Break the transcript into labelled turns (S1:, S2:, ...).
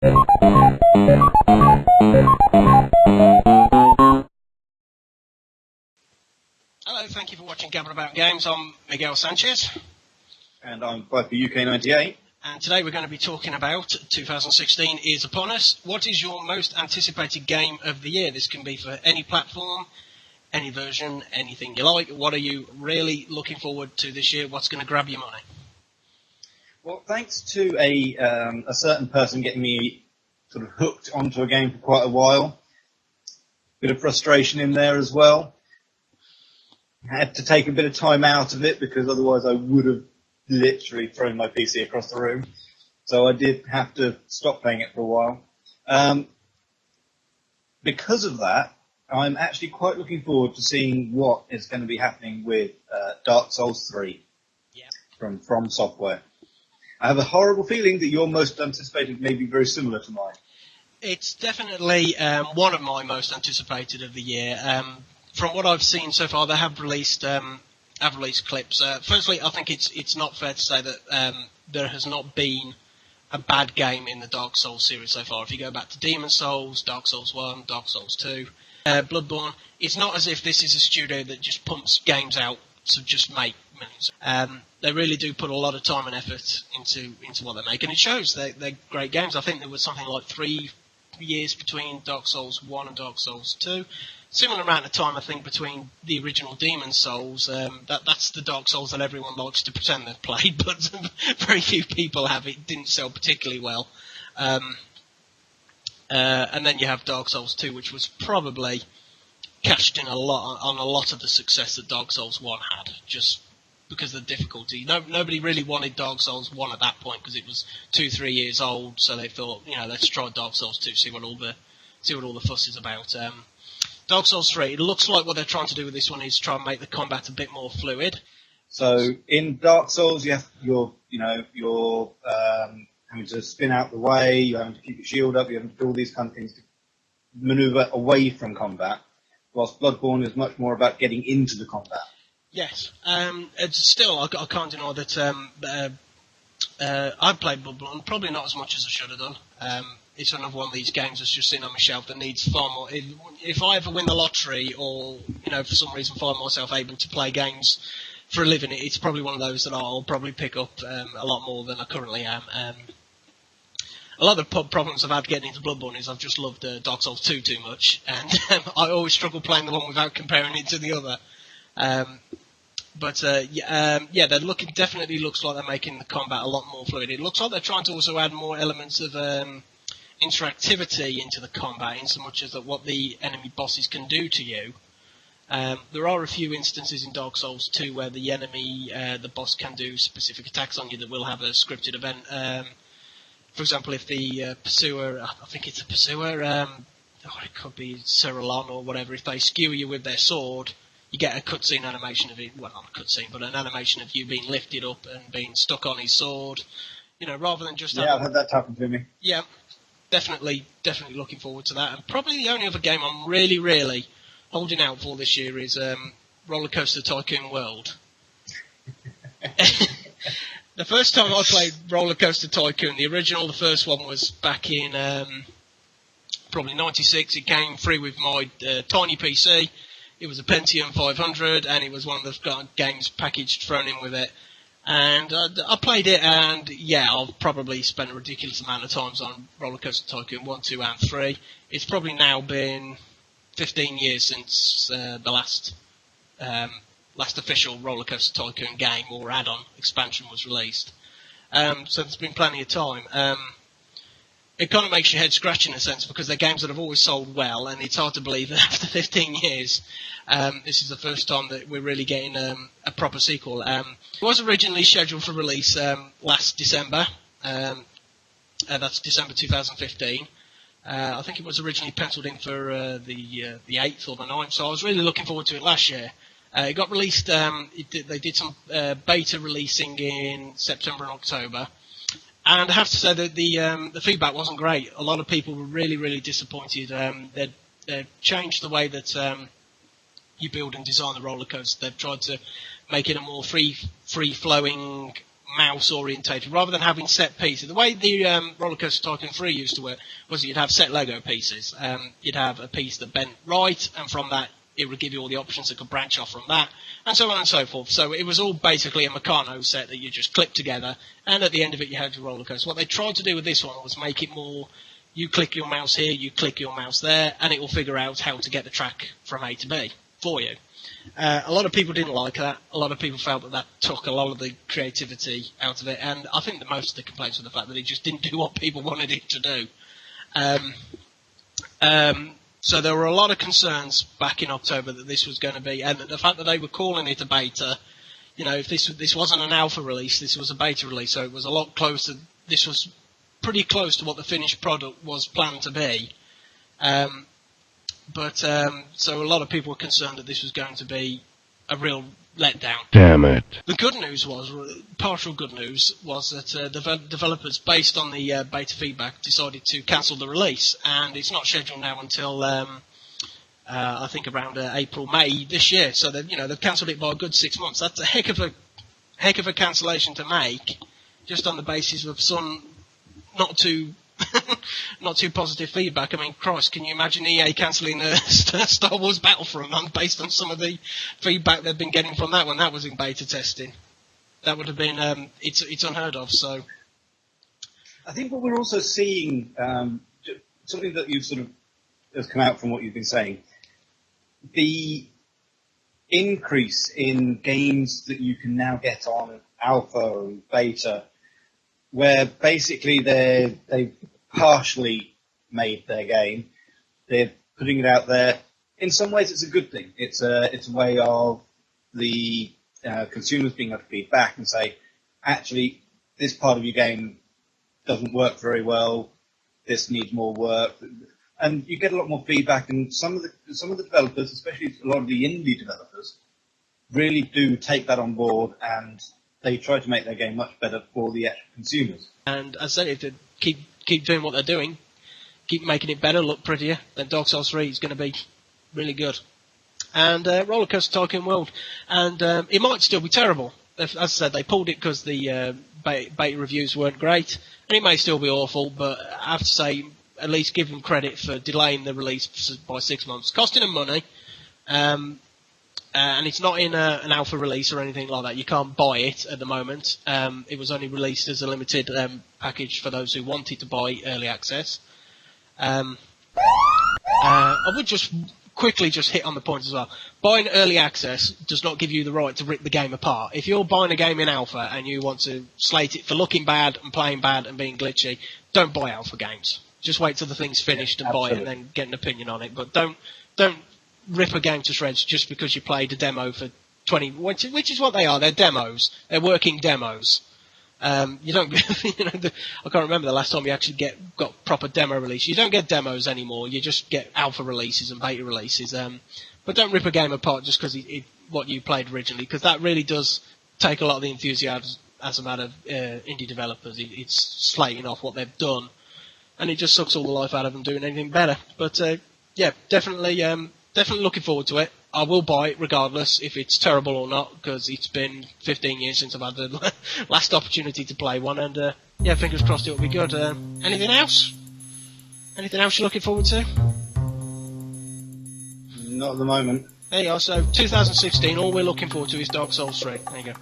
S1: Hello, thank you for watching Gabbin About Games. I'm Miguel Sanchez.
S2: And I'm Piper UK98.
S1: And today we're going to be talking about 2016 is upon us. What is your most anticipated game of the year? This can be for any platform, any version, anything you like. What are you really looking forward to this year? What's going to grab your money?
S2: Well, thanks to a certain person getting me sort of hooked onto a game for quite a while. Bit of frustration in there as well. Had to take a bit of time out of it because otherwise I would have literally thrown my PC across the room. So I did have to stop playing it for a while. Because of that, I'm actually quite looking forward to seeing what is going to be happening with Dark Souls 3 from Software. I have a horrible feeling that your most anticipated may be very similar to mine.
S1: It's definitely one of my most anticipated of the year. From what I've seen so far, they have released clips. Firstly, I think it's not fair to say that there has not been a bad game in the Dark Souls series so far. If you go back to Demon Souls, Dark Souls 1, Dark Souls 2, Bloodborne, it's not as if this is a studio that just pumps games out to just make millions. They really do put a lot of time and effort into what they make, and it shows. They're great games. I think there was something like 3 years between Dark Souls 1 and Dark Souls 2. Similar amount of time, I think, between the original Demon Souls. That's the Dark Souls that everyone likes to pretend they've played, but very few people have. It didn't sell particularly well. And then you have Dark Souls 2, which was probably cashed in a lot of the success that Dark Souls 1 had, just because of the difficulty. Nobody really wanted Dark Souls 1 at that point because it was 2-3 years old, so they thought, let's try Dark Souls 2, see what all the fuss is about. Dark Souls 3, it looks like what they're trying to do with this one is try and make the combat a bit more fluid.
S2: So in Dark Souls, you're having to spin out the way, you're having to keep your shield up, you're having to do all these kind of things to maneuver away from combat, whilst Bloodborne is much more about getting into the combat.
S1: Yes. It's still, I can't deny that I've played Bloodborne, probably not as much as I should have done. It's another one of these games that's just sitting on my shelf that needs far more. If I ever win the lottery or, for some reason find myself able to play games for a living, it's probably one of those that I'll probably pick up a lot more than I currently am. A lot of the problems I've had getting into Bloodborne is I've just loved Dark Souls 2 too much, and I always struggle playing the one without comparing it to the other. They're definitely looks like they're making the combat a lot more fluid. It looks like they're trying to also add more elements of interactivity into the combat, in so much as that what the enemy bosses can do to you. There are a few instances in Dark Souls 2 where the enemy, the boss can do specific attacks on you that will have a scripted event. For example, if the pursuer, I think it's a pursuer, it could be Cerilon or whatever, if they skewer you with their sword, you get a cutscene animation of it, well, not a cutscene, but an animation of you being lifted up and being stuck on his sword, rather than just...
S2: Yeah, I've had that happen to me.
S1: Yeah, definitely looking forward to that. And probably the only other game I'm really, really holding out for this year is Rollercoaster Tycoon World. The first time I played Rollercoaster Tycoon, the first one was back in probably 96. It came free with my tiny PC. It was a Pentium 500, and it was one of the games packaged, thrown in with it. And I played it, and I've probably spent a ridiculous amount of times on Rollercoaster Tycoon 1, 2, and 3. It's probably now been 15 years since the last official Rollercoaster Tycoon game or add-on expansion was released. So there's been plenty of time. It kind of makes your head scratch in a sense, because they're games that have always sold well, and it's hard to believe that after 15 years, this is the first time that we're really getting a proper sequel. It was originally scheduled for release last December. That's December 2015. I think it was originally penciled in for the 8th or the 9th, so I was really looking forward to it last year. It got released, they did some beta releasing in September and October. And I have to say that the feedback wasn't great. A lot of people were really, really disappointed. They've changed the way that you build and design the roller coaster. They've tried to make it a more free-flowing mouse orientated, rather than having set pieces. The way the Rollercoaster Tycoon 3 used to work was that you'd have set Lego pieces. You'd have a piece that bent right, and from that it would give you all the options that could branch off from that, and so on and so forth. So it was all basically a Meccano set that you just clipped together, and at the end of it you had your roller coaster. What they tried to do with this one was make it more, you click your mouse here, you click your mouse there, and it will figure out how to get the track from A to B for you. A lot of people didn't like that. A lot of people felt that that took a lot of the creativity out of it, and I think that most of the complaints were the fact that it just didn't do what people wanted it to do. So there were a lot of concerns back in October that this was going to be, and the fact that they were calling it a beta, you know, if this wasn't an alpha release, this was a beta release, so it was a lot closer. This was pretty close to what the finished product was planned to be. So a lot of people were concerned that this was going to be a real letdown.
S3: Damn it.
S1: The good news was, partial good news, was that the developers, based on the beta feedback, decided to cancel the release, and it's not scheduled now until I think around April, May this year. So they've cancelled it by a good 6 months. That's a heck of a cancellation to make, just on the basis of some not too positive feedback. I mean, Christ, can you imagine EA cancelling Star Wars Battlefront based on some of the feedback they've been getting from that when that was in beta testing? That would have been, it's unheard of, so.
S2: I think what we're also seeing, something that you've sort of has come out from what you've been saying, the increase in games that you can now get on alpha and beta, where basically they've partially made their game. They're putting it out there. In some ways, it's a good thing. It's a way of the consumers being able to feed back and say, actually, this part of your game doesn't work very well. This needs more work, and you get a lot more feedback. And some of the developers, especially a lot of the indie developers, really do take that on board, and they try to make their game much better for the actual consumers.
S1: And as I said, if they keep doing what they're doing, keep making it better, look prettier, then Dark Souls 3 is going to be really good. And Rollercoaster Tycoon World, and it might still be terrible. As I said, they pulled it because the beta reviews weren't great, and it may still be awful, but I have to say, at least give them credit for delaying the release by 6 months. Costing them money, and it's not in an alpha release or anything like that. You can't buy it at the moment. It was only released as a limited package for those who wanted to buy early access. I would just quickly hit on the point as well. Buying early access does not give you the right to rip the game apart. If you're buying a game in alpha and you want to slate it for looking bad and playing bad and being glitchy, don't buy alpha games. Just wait till the thing's finished and buy it and then get an opinion on it. But don't rip a game to shreds just because you played a demo for 20, which is what they are. They're demos. They're working demos. You don't, I can't remember the last time you actually got proper demo release. You don't get demos anymore. You just get alpha releases and beta releases. But don't rip a game apart just because what you played originally, because that really does take a lot of the enthusiasm out of indie developers. It's slating off what they've done, and it just sucks all the life out of them doing anything better. But yeah, definitely looking forward to it. I will buy it regardless if it's terrible or not, because it's been 15 years since I've had the last opportunity to play one, and yeah, fingers crossed it'll be good. Anything else? Anything else you're looking forward to?
S2: Not at the moment.
S1: There you are. So 2016, all we're looking forward to is Dark Souls 3. There you go.